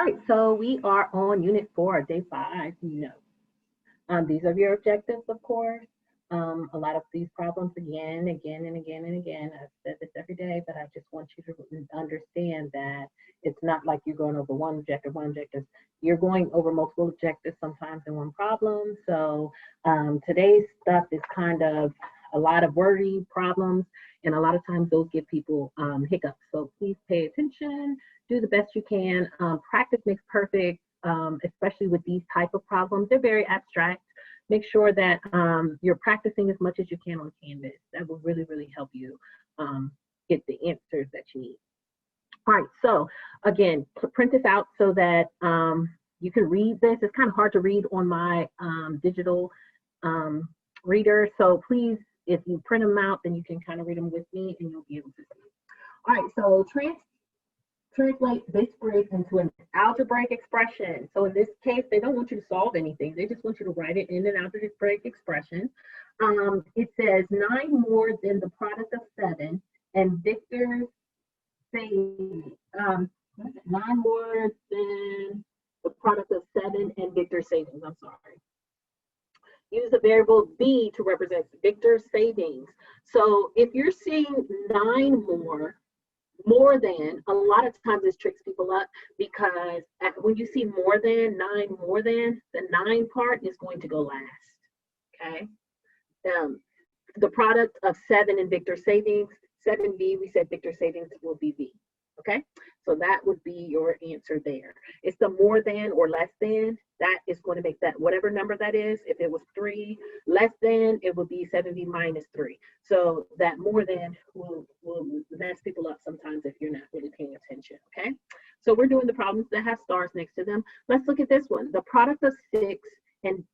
right, so we are on Unit 4, Day 5. No. These are your objectives, of course. A lot of these problems again, again, and again, and again. I've said this every day, but I just want you to understand that it's not like you're going over one objective. You're going over multiple objectives sometimes in one problem. So today's stuff is kind of a lot of wordy problems, and a lot of times those give people hiccups. So please pay attention, do the best you can. Practice makes perfect, especially with these type of problems. They're very abstract. Make sure that you're practicing as much as you can on Canvas. That will really, really help you get the answers that you need. All right, so again, print this out so that you can read this. It's kind of hard to read on my digital reader. So please, if you print them out, then you can kind of read them with me and you'll be able to see. All right, so translate this break into an algebraic expression. So in this case, they don't want you to solve anything. They just want you to write it in an algebraic expression. It says 9 more than the product of 7 and Victor's savings. 9 more than the product of 7 and Victor's savings. I'm sorry. Use the variable B to represent Victor's savings. So if you're seeing 9 more than, a lot of times this tricks people up because when you see more than, 9 more than, the 9 part is going to go last, okay? The product of 7 and Victor's savings, 7B, we said Victor's savings will be V, okay? So that would be your answer there. It's the more than or less than, that is going to make that, whatever number that is, if it was 3 less than, it would be 7B minus 3. So that more than will mess people up sometimes if you're not really paying attention, okay? So we're doing the problems that have stars next to them. Let's look at this one. The product of 6, and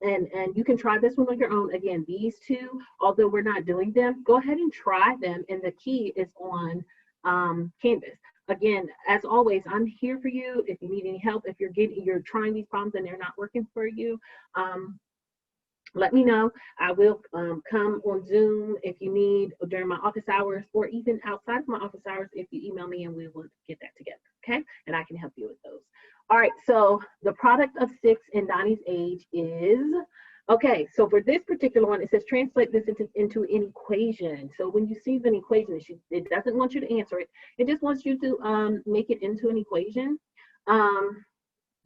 you can try this one on your own. Again, these two, although we're not doing them, go ahead and try them, and the key is on Canvas. Again, as always, I'm here for you. If you need any help, if you're trying these problems and they're not working for you, let me know. I will come on Zoom if you need during my office hours, or even outside of my office hours if you email me, and we will get that together, okay? And I can help you with those. All right, so the product of 6 and Donnie's age is, okay, so for this particular one, it says translate this into an equation. So when you see an equation, it doesn't want you to answer it. It just wants you to make it into an equation,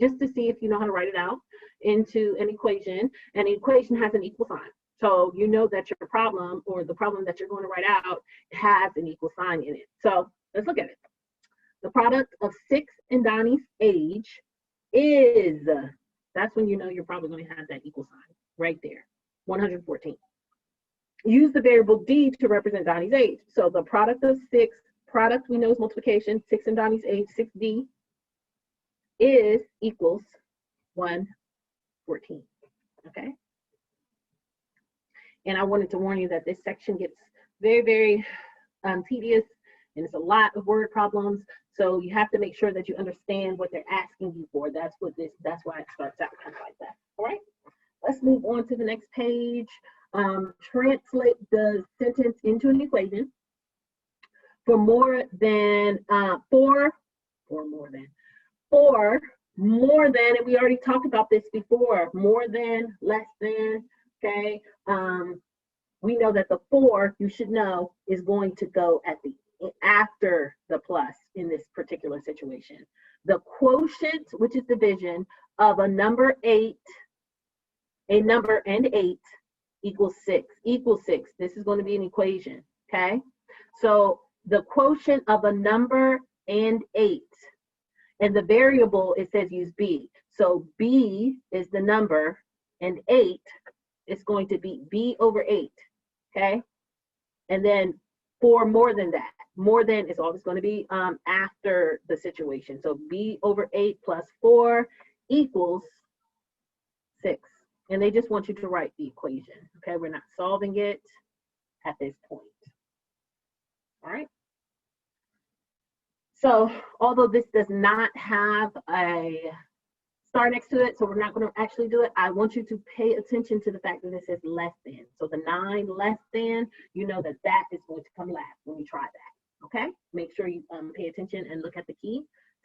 just to see if you know how to write it out into an equation. And the equation has an equal sign. So you know that your problem, or the problem that you're going to write out, has an equal sign in it. So let's look at it. The product of 6 and Donnie's age is, that's when you know you're probably going to have that equal sign right there, 114. Use the variable D to represent Donnie's age. So the product of 6, product we know is multiplication, 6 and Donnie's age, 6D, is equals 114, okay? And I wanted to warn you that this section gets very, very tedious, and it's a lot of word problems. So you have to make sure that you understand what they're asking you for. That's why it starts out kind of like that. All right, let's move on to the next page. Translate the sentence into an equation. For more than, and we already talked about this before, more than, less than, okay? We know that the for, you should know, is going to go after the plus in this particular situation. The quotient, which is division, of a number and 8 equals 6. This is going to be an equation, okay? So the quotient of a number and 8, and the variable, it says use B. So B is the number, and 8 is going to be B over 8, okay? And then for more than that, more than is always going to be after the situation. So B over 8 plus 4 equals 6. And they just want you to write the equation, okay? We're not solving it at this point. All right. So although this does not have a star next to it, so we're not going to actually do it, I want you to pay attention to the fact that it says less than. So the 9 less than, you know that that is going to come last when you try that, okay? Make sure you pay attention and look at the key,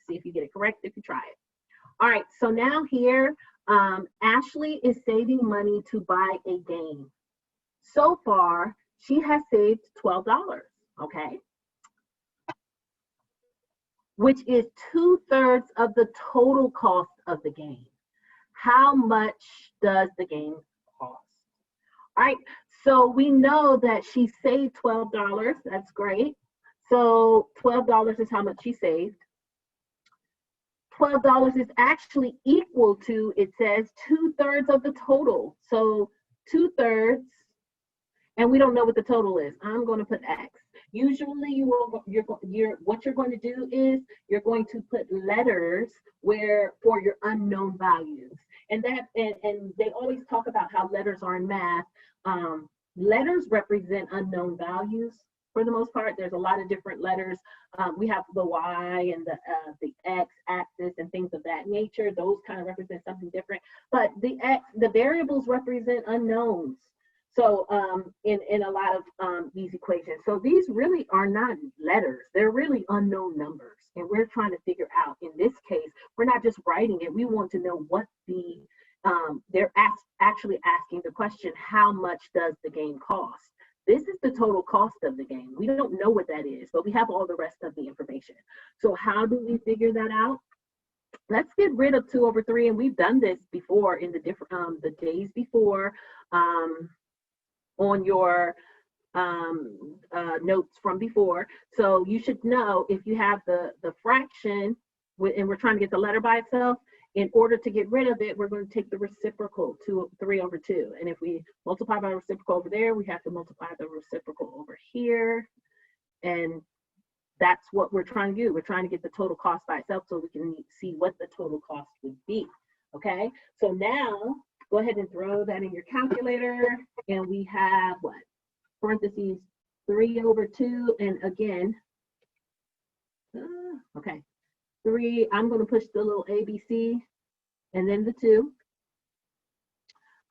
see if you get it correct if you try it. All right, so now here, Ashley is saving money to buy a game. So far, she has saved $12, okay? Which is 2/3 of the total cost of the game. How much does the game cost? All right, so we know that she saved $12. That's great. So $12 is how much she saved. $12 is actually equal to, it says 2/3 of the total. So 2/3, and we don't know what the total is. I'm going to put X. Usually what you're going to do is you're going to put letters where for your unknown values. And they always talk about how letters are in math. Letters represent unknown values for the most part. There's a lot of different letters. We have the Y and the X axis and things of that nature. Those kind of represent something different. But the variables represent unknowns. So in a lot of these equations, so these really are not letters. They're really unknown numbers, and we're trying to figure out. In this case, we're not just writing it. We want to know what they're actually asking the question: how much does the game cost? This is the total cost of the game. We don't know what that is, but we have all the rest of the information. So how do we figure that out? Let's get rid of 2/3, and we've done this before in the different the days before. On your notes from before. So you should know if you have the fraction and we're trying to get the letter by itself, in order to get rid of it, we're going to take the reciprocal, 3/2. And if we multiply by the reciprocal over there, we have to multiply the reciprocal over here. And that's what we're trying to do. We're trying to get the total cost by itself so we can see what the total cost would be. Okay, so now go ahead and throw that in your calculator, and we have what? Parentheses 3/2, and again, okay, 3. I'm going to push the little ABC, and then the 2.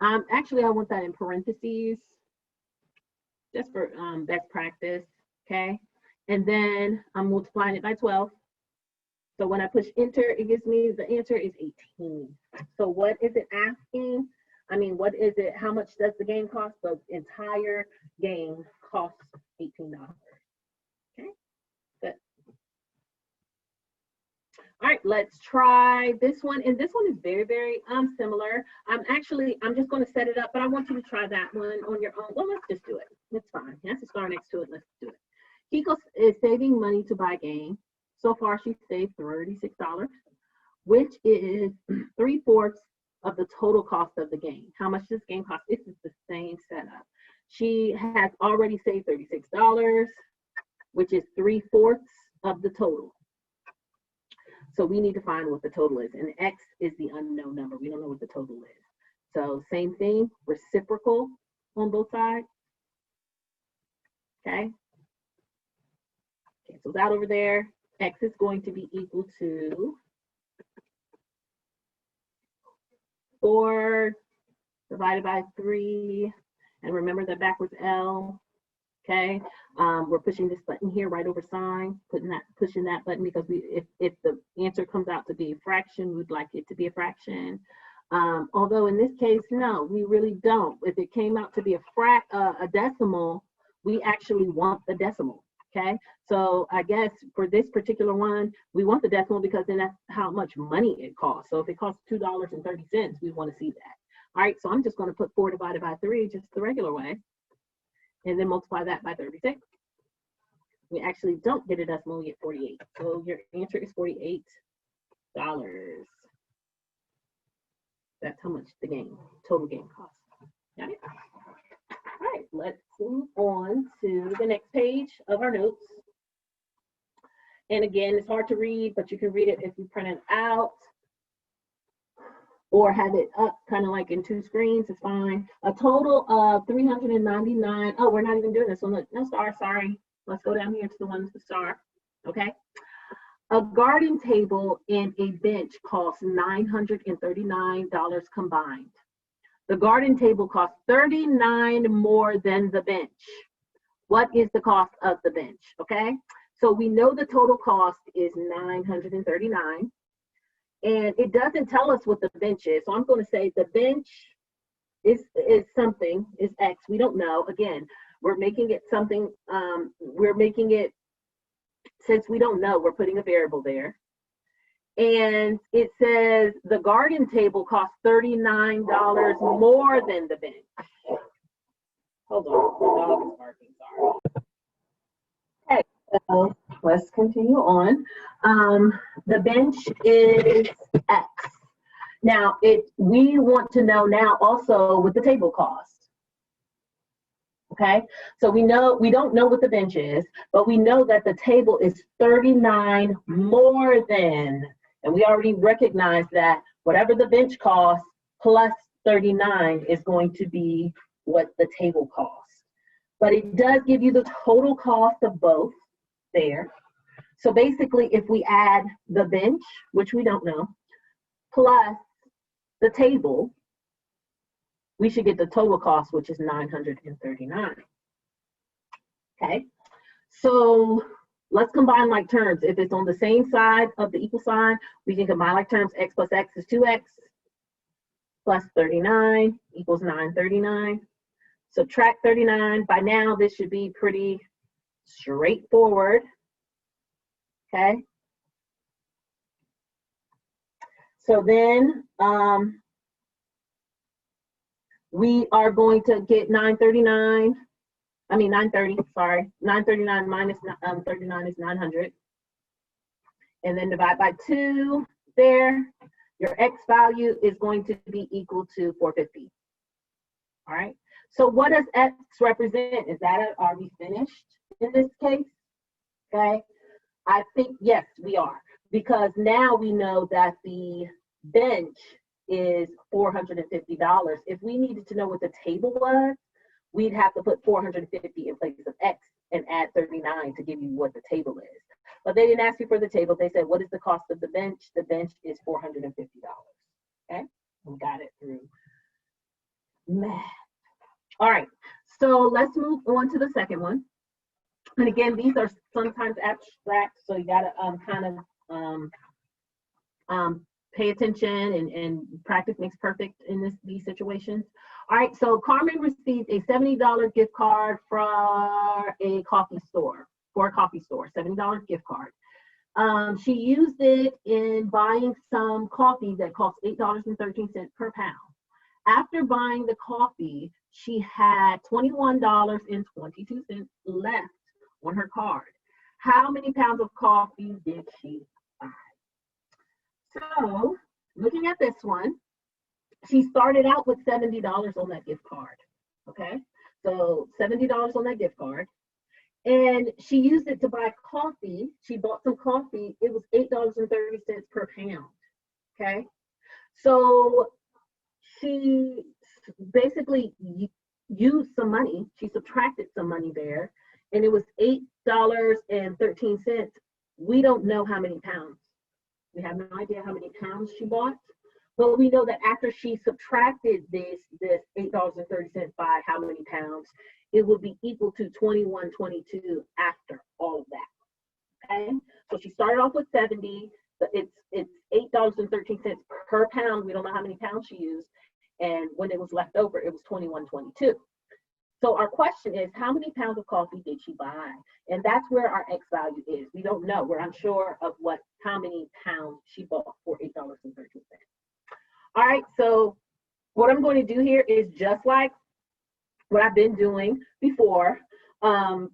Actually, I want that in parentheses, just for best practice. Okay, and then I'm multiplying it by 12. So when I push enter, it gives me the answer is 18. So what is it asking? I mean, what is it? How much does the game cost? The entire game costs $18. Okay, good. All right, let's try this one. And this one is very, very similar. I'm just going to set it up, but I want you to try that one on your own. Well, let's just do it. It's fine. That's a star next to it. Let's do it. Kiko is saving money to buy a game. So far, she saved $36, which is 3/4 of the total cost of the game. How much does this game cost? This is the same setup. She has already saved $36, which is 3/4 of the total. So we need to find what the total is. And X is the unknown number. We don't know what the total is. So same thing, reciprocal on both sides. Okay. Cancels out over there. X is going to be equal to 4 divided by 3. And remember that backwards L. Okay. We're pushing this button here right over sign, pushing that button because if the answer comes out to be a fraction, we'd like it to be a fraction. Although in this case, no, we really don't. If it came out to be a decimal, we actually want the decimal. Okay, so I guess for this particular one, we want the decimal because then that's how much money it costs. So if it costs $2.30, we want to see that. All right, so I'm just going to put 4 divided by 3 just the regular way, and then multiply that by 36. We actually don't get a decimal, we get 48. So your answer is $48. That's how much the total game costs. Got it? All right, let's move on to the next page of our notes. And again, it's hard to read, but you can read it if you print it out or have it up kind of like in 2 screens, it's fine. A total of 399. Oh, we're not even doing this one. Look, no star, sorry. Let's go down here to the one with the star, okay? A garden table and a bench cost $939 combined. The garden table costs $39 more than the bench. What is the cost of the bench? Okay, so we know the total cost is $939, And it doesn't tell us what the bench is. So I'm going to say the bench is something, is X. We don't know. Again, we're making it something, we're making it, since we don't know, we're putting a variable there. And it says the garden table costs $39 more than the bench. Hold on, the dog is barking, sorry. Okay, so let's continue on. The bench is X. Now, we want to know now also what the table costs. Okay, so we don't know what the bench is, but we know that the table is 39 more than, and we already recognize that whatever the bench costs plus 39 is going to be what the table costs. But it does give you the total cost of both there. So basically, if we add the bench, which we don't know, plus the table, we should get the total cost, which is $939. Okay, so let's combine like terms. If it's on the same side of the equal sign, we can combine like terms. X plus X is 2X plus 39 equals 939. Subtract 39. By now, this should be pretty straightforward. Okay. So then we are going to get 930, sorry. 939 minus 39 is 900. And then divide by 2 there. Your X value is going to be equal to 450. All right. So what does X represent? Is that, are we finished in this case? Okay. I think, yes, we are. Because now we know that the bench is $450. If we needed to know what the table was, we'd have to put 450 in place of X and add 39 to give you what the table is. But they didn't ask you for the table. They said, what is the cost of the bench? The bench is $450. Okay, we got it through math. All right, so let's move on to the second one. And again, these are sometimes abstract, so you gotta kind of pay attention, and practice makes perfect in these situations. All right, so Carmen received a $70 gift card for a coffee store, $70 gift card. She used it in buying some coffee that cost $8.13 per pound. After buying the coffee, she had $21.22 left on her card. How many pounds of coffee did she buy? So, looking at this one, she started out with $70 on that gift card. Okay, so $70 on that gift card. And she used it to buy coffee. She bought some coffee. It was $8.30 per pound. Okay, so she basically used some money. She subtracted some money there, and it was $8.13. We don't know how many pounds. We have no idea how many pounds she bought, but we know that after she subtracted this $8.30 by how many pounds, it would be equal to $21.22 after all of that. Okay, so she started off with 70. But it's $8.13 per pound. We don't know how many pounds she used, and when it was left over, it was $21.22. So our question is, how many pounds of coffee did she buy? And that's where our X value is. We don't know. We're unsure of how many pounds she bought for $8.13. All right, so what I'm going to do here is just like what I've been doing before.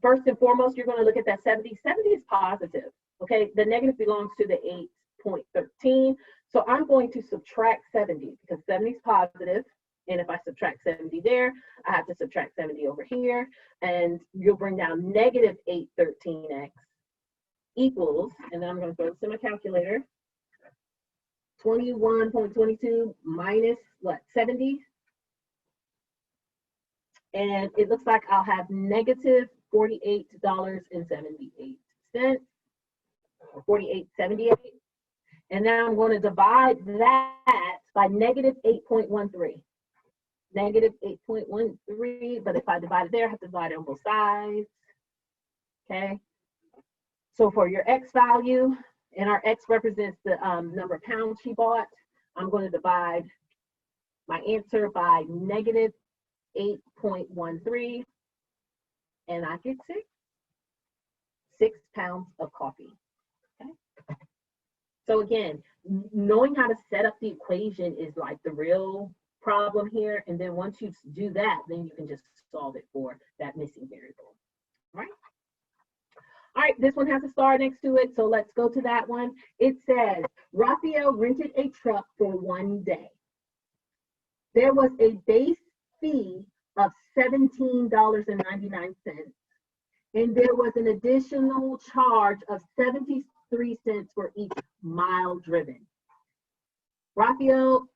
First and foremost, you're going to look at that 70. 70 is positive. Okay, the negative belongs to the 8.13. So I'm going to subtract 70 because 70 is positive. And if I subtract 70 there, I have to subtract 70 over here. And you'll bring down negative 813x equals, and then I'm going to throw this in my calculator, 21.22 minus what, 70? And it looks like I'll have negative $48.78. Or $48.78. And now I'm going to divide that by negative 8.13. Negative 8.13, but if I divide it there, I have to divide it on both sides. Okay. So for your X value, and our X represents the number of pounds she bought. I'm going to divide my answer by negative 8.13, and I get 6 pounds of coffee. Okay. So again, knowing how to set up the equation is like the real problem here. And then once you do that, then you can just solve it for that missing variable. All right. All right, this one has a star next to it, so let's go to that one. It says, Raphael rented a truck for 1 day. There was a base fee of $17.99, and there was an additional charge of 73 cents for each mile driven. Raphael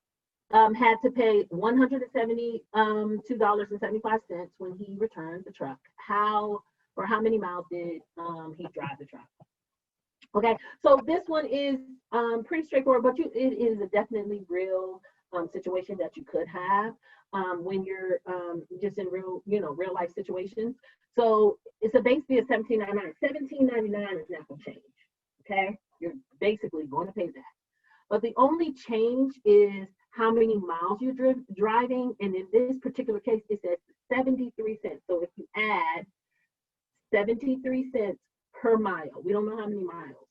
had to pay $172.75 when he returned the truck. For how many miles did he drive the truck? Okay, so this one is pretty straightforward, but it is a definitely real situation that you could have when you're just in real life situations. So it's a base fee of $17.99. $17.99 is not going to change. Okay, you're basically going to pay that. But the only change is how many miles you're driving, and in this particular case, it says 73 cents. So if you add 73 cents per mile. We don't know how many miles,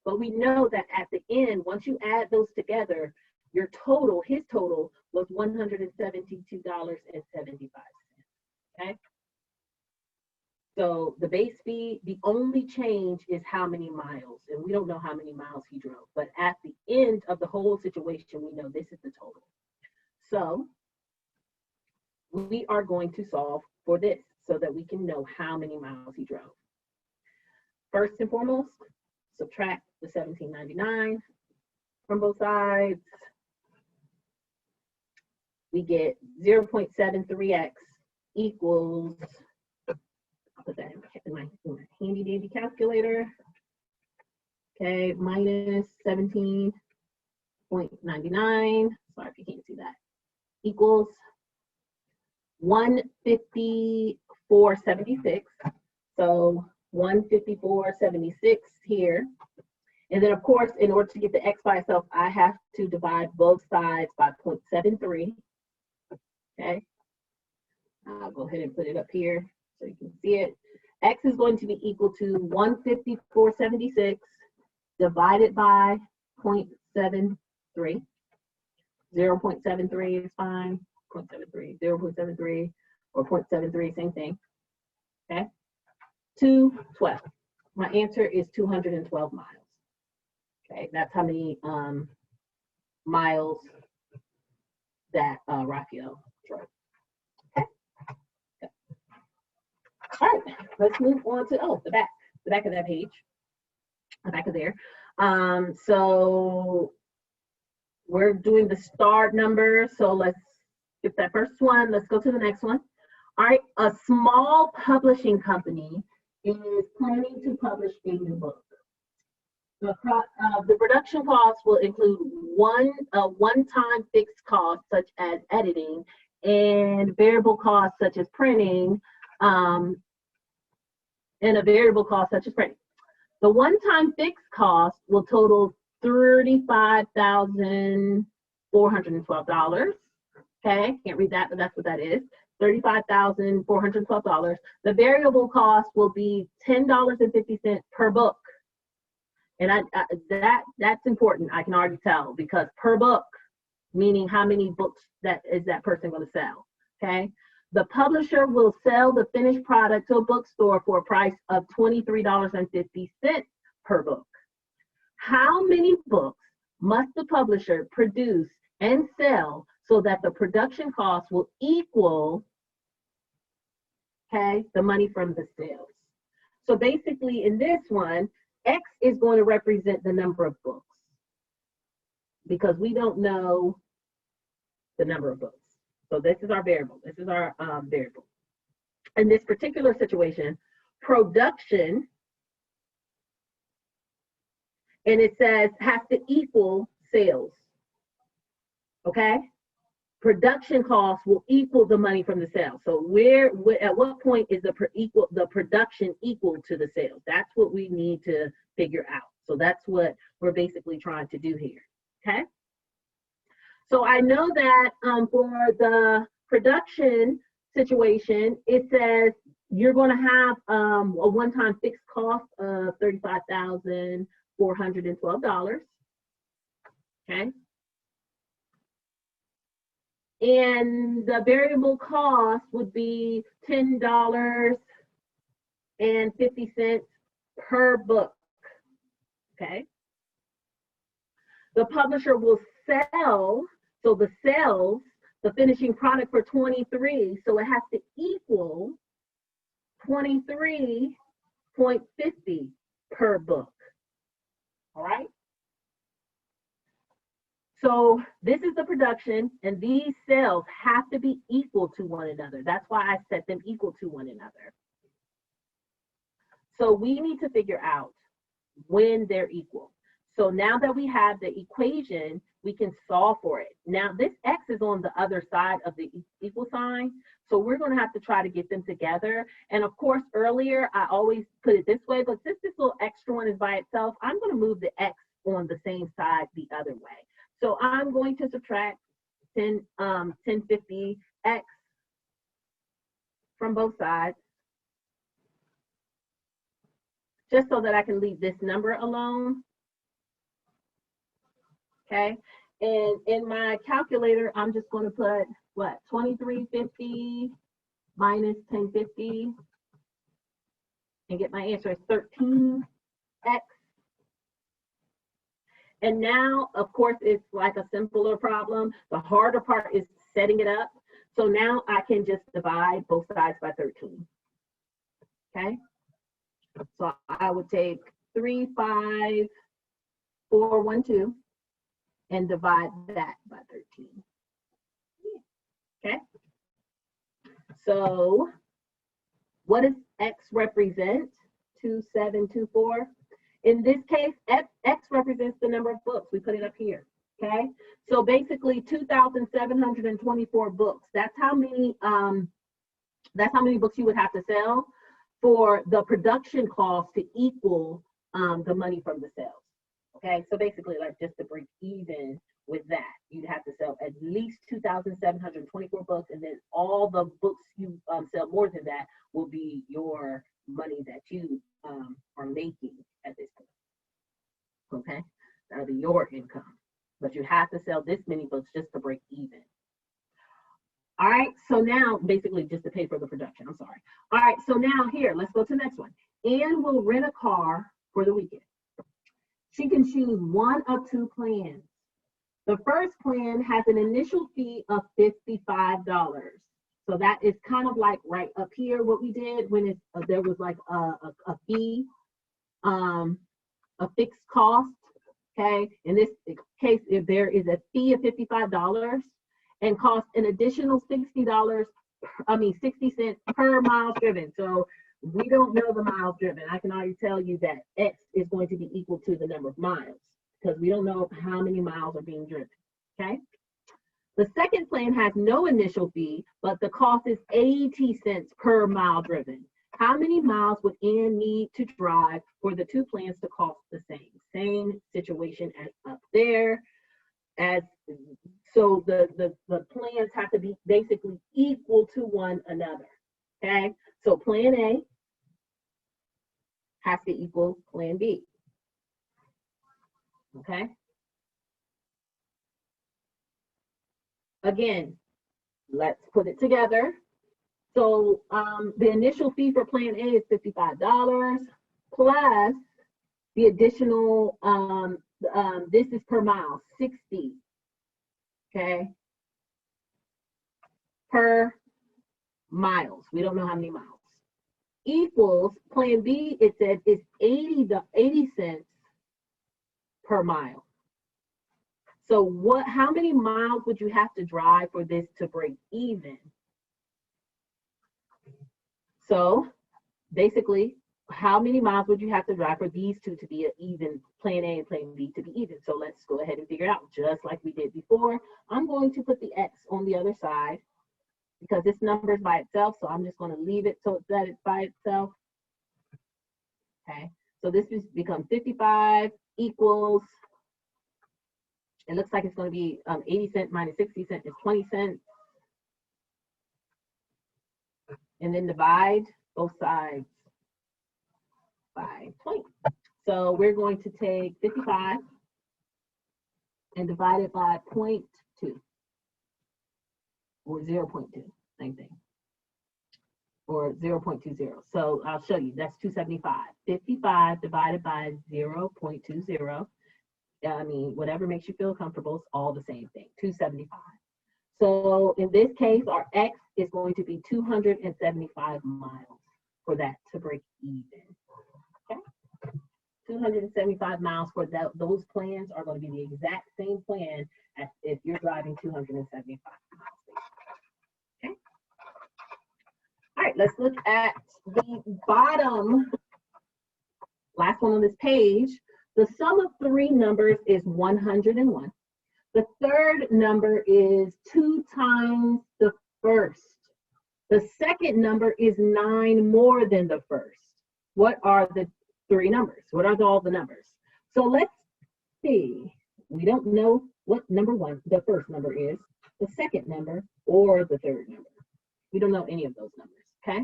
but we know that at the end, once you add those together, his total was $172.75. Okay. So the base fee, the only change is how many miles, and we don't know how many miles he drove, but at the end of the whole situation, we know this is the total. So we are going to solve for this so that we can know how many miles he drove. First and foremost, subtract the $17.99 from both sides. We get 0.73x equals, I'll put that in my handy dandy calculator. Okay, minus 17.99, sorry if you can't see that, equals 154.76. So 154.76 here. And then of course, in order to get the x by itself, I have to divide both sides by 0.73. Okay. I'll go ahead and put it up here so you can see it. X is going to be equal to 154.76 divided by 0.73. 0.73 is fine. 0.73, 0.73, or 0.73, same thing. Okay. 212. My answer is 212 miles. Okay, that's how many miles that Raphael drove. Okay. All right, let's move on to the back of that page, the back of there. So we're doing the star number. So let's skip that first one. Let's go to the next one. All right, a small publishing company is planning to publish a new book. The production costs will include one-time fixed costs such as editing and variable costs such as printing, and a variable cost such as printing. The one-time fixed cost will total $35,412. Okay, can't read that, but that's what that is. $35,412. The variable cost will be $10.50 per book. And that's important, I can already tell, because per book, meaning how many books that person going to sell, okay? The publisher will sell the finished product to a bookstore for a price of $23.50 per book. How many books must the publisher produce and sell so that the production cost will equal, okay, the money from the sales? So basically in this one, X is going to represent the number of books because we don't know the number of books. So this is our variable. This is our variable. In this particular situation, production, and it says has to equal sales. Okay? Production costs will equal the money from the sales. So at what point is the production equal to the sales? That's what we need to figure out. So that's what we're basically trying to do here, okay? So I know that for the production situation, it says you're going to have a one-time fixed cost of $35,412, okay? And the variable cost would be $10.50 per book, okay? The publisher will sell, so the sales, the finishing product for 23, so it has to equal 23.50 per book, all right? So this is the production, and these sales have to be equal to one another. That's why I set them equal to one another. So we need to figure out when they're equal. So now that we have the equation, we can solve for it. Now this X is on the other side of the equal sign, so we're going to have to try to get them together. And of course, earlier I always put it this way, but since this little extra one is by itself, I'm going to move the X on the same side the other way. So I'm going to subtract 1050X from both sides, just so that I can leave this number alone. Okay, and in my calculator, I'm just going to put what, 2350 minus 1050 and get my answer as 13x. And now, of course, it's like a simpler problem. The harder part is setting it up. So now I can just divide both sides by 13. Okay, so I would take 35412 and divide that by 13. Okay, so what does X represent? 2724. In this case, X represents the number of books. We put it up here. Okay, so basically 2,724 books. That's how many books you would have to sell for the production cost to equal the money from the sales. Okay, so basically, like, just to break even with that, you'd have to sell at least 2,724 books, and then all the books you sell more than that will be your money that you are making at this point. Okay, that'll be your income, but you have to sell this many books just to break even. All right, so now basically just to pay for the production. I'm sorry. All right, so now here, let's go to the next one. Anne will rent a car for the weekend. She can choose one of two plans. The first plan has an initial fee of $55. So that is kind of like right up here what we did when it, there was like a fee, a fixed cost. Okay, in this case, if there is a fee of $55 and costs an additional $60 per mile driven. So we don't know the miles driven. I can already tell you that X is going to be equal to the number of miles because we don't know how many miles are being driven, okay? The second plan has no initial fee, but the cost is 80 cents per mile driven. How many miles would Ann need to drive for the two plans to cost the same? Same situation as up there. So the plans have to be basically equal to one another, okay? So plan A has to equal plan B, okay? Again, let's put it together. So the initial fee for plan A is $55 plus the additional, this is per mile, 60, okay? Per miles, we don't know how many miles. Equals plan B, it said is 80 cents per mile. So how many miles would you have to drive for this to break even? So basically, how many miles would you have to drive for these two to be an even, plan A and plan B to be even? So let's go ahead and figure it out just like we did before. I'm going to put the X on the other side because this number is by itself, so I'm just going to leave it so that it's by itself. Okay, So this has become 55 equals, it looks like it's going to be 80 cents minus 60 cents is 20 cents. And then divide both sides by 20. So we're going to take 55 and divide it by 0.2 or 0.2, same thing, or 0.20. So I'll show you, that's 275. 55 divided by 0.20. I mean, whatever makes you feel comfortable, it's all the same thing, 275. So in this case, our X is going to be 275 miles for that to break even. Okay? 275 miles for that. Those plans are going to be the exact same plan as if you're driving 275 miles. Okay? All right, let's look at the bottom, last one on this page. The sum of three numbers is 101. The third number is 2 times the first. The second number is 9 more than the first. What are the three numbers? What are all the numbers? So let's see. We don't know what number one, the first number is, the second number, or the third number. We don't know any of those numbers, okay?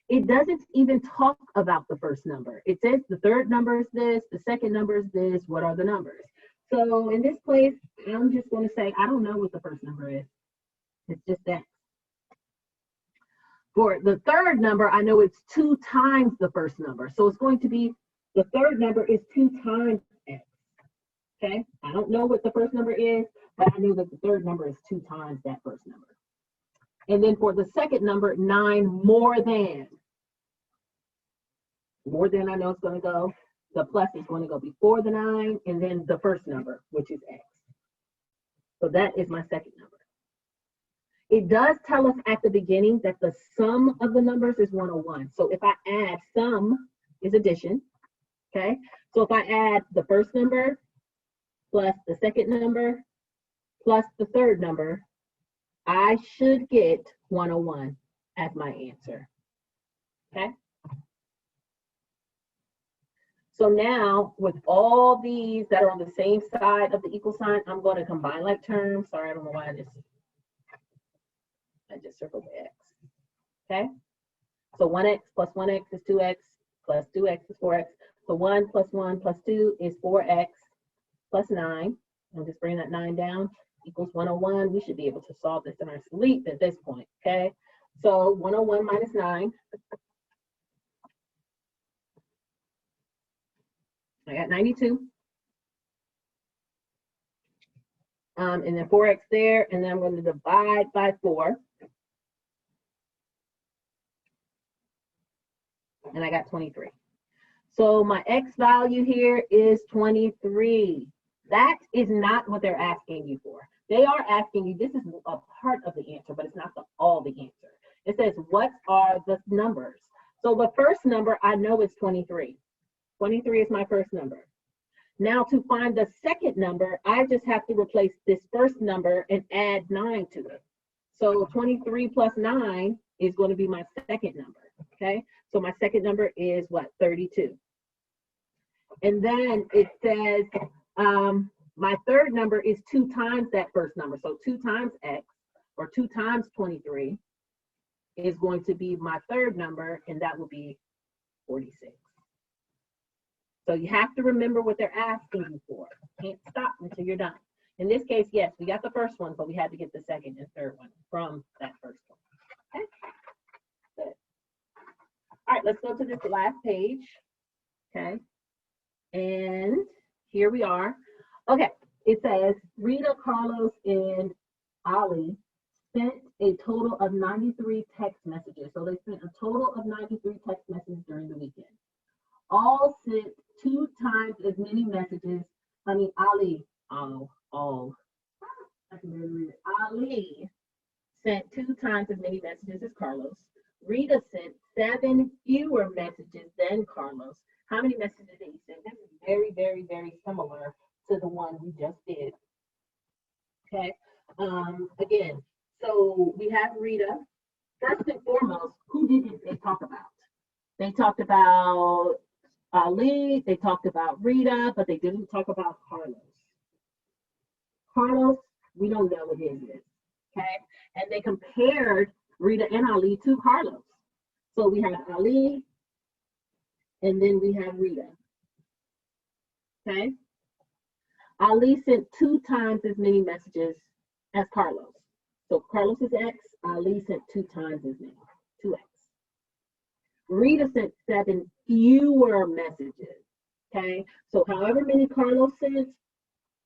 It doesn't even talk about the first number. It says the third number is this, the second number is this, what are the numbers? So in this place, I'm just going to say, I don't know what the first number is. It's just that. For the third number, I know it's 2 times the first number. So it's going to be, the third number is 2 times X, okay? I don't know what the first number is, but I know that the third number is 2 times that first number. And then for the second number, 9 more than. More than I know it's going to go. The plus is going to go before the 9, and then the first number, which is X. So that is my second number. It does tell us at the beginning that the sum of the numbers is 101. So if I add, sum is addition, okay? So if I add the first number plus the second number plus the third number, I should get 101 as my answer, okay? So now, with all these that are on the same side of the equal sign, I'm going to combine like terms. Sorry, I don't know why I just circled the X, okay? So 1X plus 1X is 2X, plus 2X is 4X. So 1 plus 1 plus 2 is 4X plus 9. I'm just bringing that 9 down, equals 101. We should be able to solve this in our sleep at this point, okay? So 101 minus 9. I got 92. And then 4X there, and then I'm going to divide by 4. And I got 23. So my X value here is 23. That is not what they're asking you for. They are asking you, this is a part of the answer, but it's not all the answer. It says, what are the numbers? So the first number, I know is 23. 23 is my first number. Now to find the second number, I just have to replace this first number and add 9 to it. So 23 plus 9 is going to be my second number, okay? So my second number is what, 32. And then it says my third number is 2 times that first number. So 2 times X, or 2 times 23, is going to be my third number, and that will be 46. So you have to remember what they're asking you for. Can't stop until you're done. In this case, yes, we got the first one, but we had to get the second and third one from that first one. Okay, good. All right, let's go to this last page. Okay, and here we are. Okay, it says Rita, Carlos, and Ali sent a total of 93 text messages. So they sent a total of 93 text messages during the weekend. All sent 2 times as many messages. I mean, Ali, I can barely read it. Ali sent 2 times as many messages as Carlos. Rita sent 7 fewer messages than Carlos. How many messages did he send? This is very, very, very similar to the one we just did. Okay. Again, so we have Rita. First and foremost, who did they talk about? They talked about Ali, they talked about Rita, but they didn't talk about Carlos. Carlos, we don't know what his is, okay? And they compared Rita and Ali to Carlos. So we have Ali, and then we have Rita, okay? Ali sent 2 times as many messages as Carlos. So Carlos is X, Ali sent 2 times as many, 2X. Rita sent 7 fewer messages, okay? So however many Carlos sent,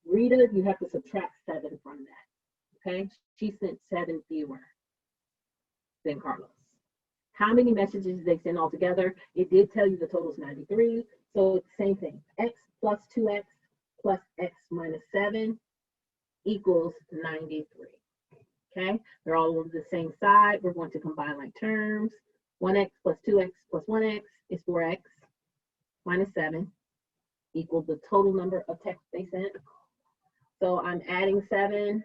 Rita, you have to subtract 7 from that, okay? She sent 7 fewer than Carlos. How many messages did they send altogether? It did tell you the total is 93, so it's the same thing. X plus 2X plus X minus 7 equals 93, okay? They're all on the same side. We're going to combine like terms. 1X plus 2X plus 1X is 4X minus 7 equals the total number of texts they sent. So I'm adding 7.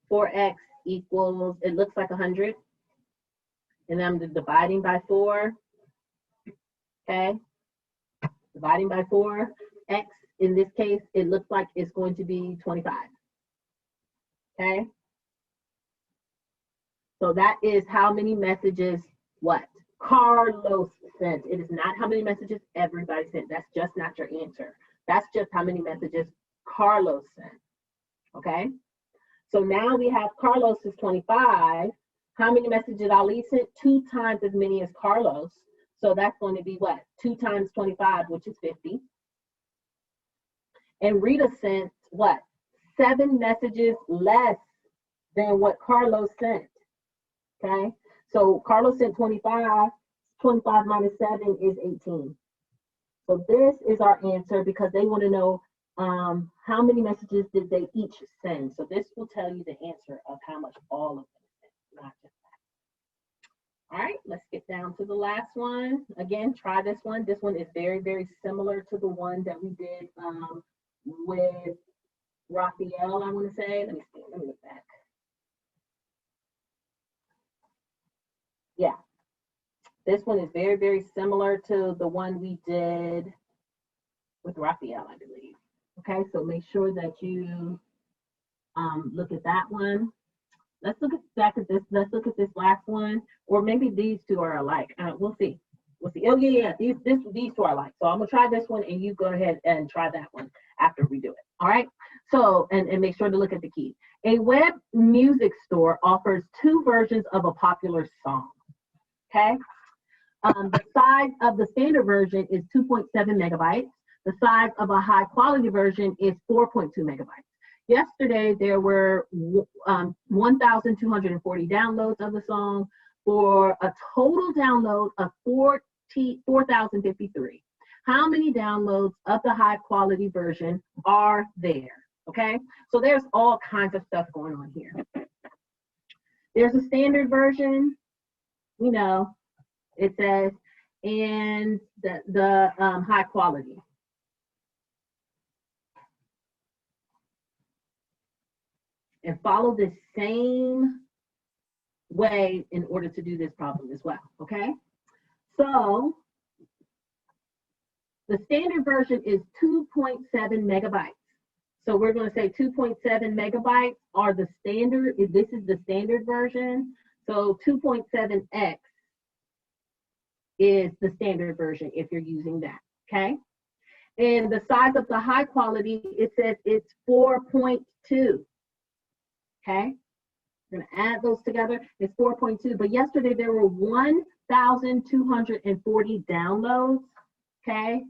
4X equals, it looks like 100. And I'm dividing by 4. Okay. Dividing by 4. X, in this case, it looks like it's going to be 25. Okay. So that is how many messages, what? Carlos sent. It is not how many messages everybody sent. That's just not your answer. That's just how many messages Carlos sent. Okay. So now we have Carlos is 25. How many messages Ali sent? 2 times as many as Carlos. So that's going to be what? 2 times 25, which is 50. And Rita sent what? 7 messages less than what Carlos sent. Okay. So Carlos sent 25. 25 minus 7 is 18. So this is our answer because they want to know how many messages did they each send. So this will tell you the answer of how much all of them sent, not just that. All right, let's get down to the last one. Again, try this one. This one is very, very similar to the one that we did with Raphael, I want to say. Let me see, let me look back. Yeah, this one is very, very similar to the one we did with Raphael, I believe. Okay, so make sure that you look at that one. Let's look back at this. Let's look at this last one, or maybe these two are alike. We'll see. We'll see. Oh yeah, these two are alike. So I'm gonna try this one, and you go ahead and try that one after we do it. All right. So and make sure to look at the key. A web music store offers 2 versions of a popular song. Okay. The size of the standard version is 2.7 megabytes. The size of a high quality version is 4.2 megabytes. Yesterday, there were 1,240 downloads of the song for a total download of 4,053. How many downloads of the high quality version are there? Okay, so there's all kinds of stuff going on here. There's a standard version, you know, it says, and the high quality. And follow the same way in order to do this problem as well, okay? So the standard version is 2.7 megabytes. So we're going to say 2.7 megabytes are the standard. This is the standard version. So 2.7x is the standard version if you're using that, okay? And the size of the high quality, it says it's 4.2. Okay, we're going to add those together. It's 4.2. But yesterday there were 1,240 downloads. Okay,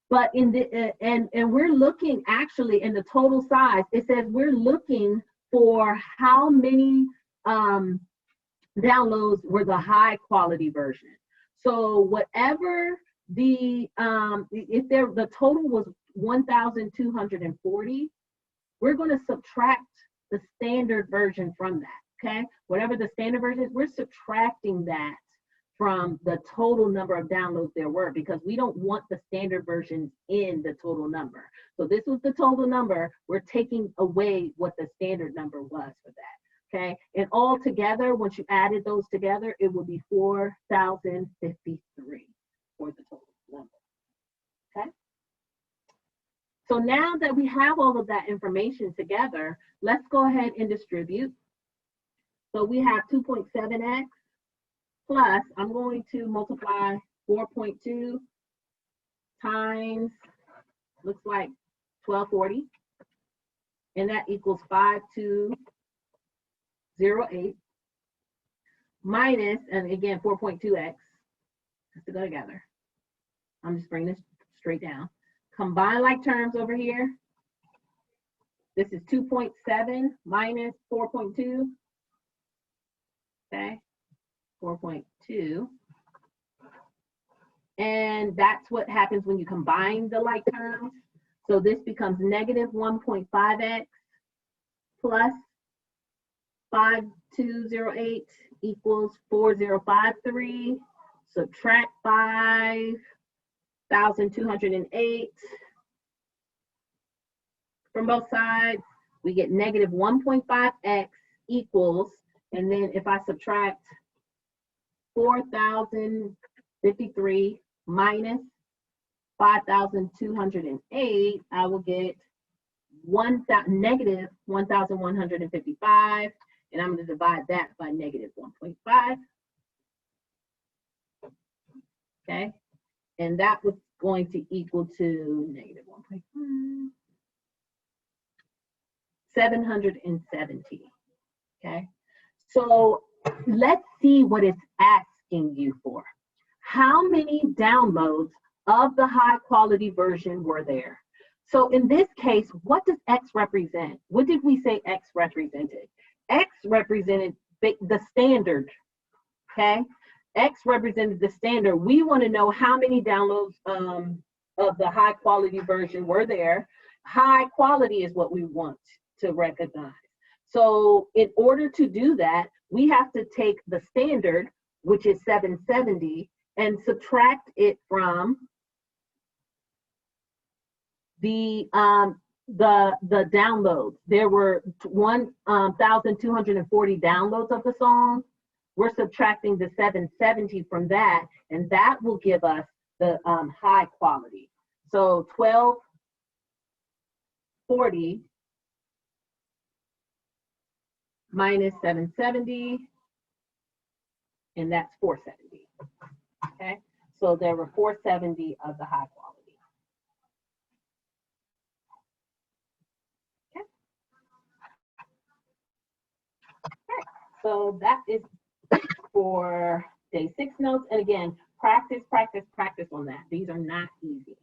but in the and we're looking actually in the total size. It says we're looking for how many downloads were the high quality version. So whatever the the total was 1,240, we're going to subtract the standard version from that, okay? Whatever the standard version is, we're subtracting that from the total number of downloads there were because we don't want the standard version in the total number. So this was the total number. We're taking away what the standard number was for that. Okay, and all together, once you added those together, it would be 4,053 for the total number. Okay. So now that we have all of that information together, let's go ahead and distribute. So we have 2.7x plus, I'm going to multiply 4.2 times, looks like 1240, and that equals 5208 minus, and again, 4.2x, just to go together. I'm just bringing this straight down. Combine like terms over here. This is 2.7 minus 4.2. Okay, 4.2. And that's what happens when you combine the like terms. So this becomes negative 1.5x plus 5208 equals 4053. Subtract 5,208 from both sides. We get negative 1.5x equals, and then if I subtract 4,053 minus 5,208, I will get negative 1,155, and I'm going to divide that by negative 1.5. Okay, and that was going to equal to negative 1.5, 770. Okay, so let's see what it's asking you for. How many downloads of the high quality version were there? So in this case, what does X represent? What did we say X represented? X represented the standard, okay? X represented the standard. We want to know how many downloads of the high quality version were there. High quality is what we want to recognize. So in order to do that, we have to take the standard, which is 770, and subtract it from the downloads. There were 1,240 downloads of the song. We're subtracting the 770 from that, and that will give us the high quality. So 1240 minus 770, and that's 470. Okay, so there were 470 of the high quality. Okay. Okay. So that is for day 6 notes. And again, practice, practice, practice on that. These are not easy.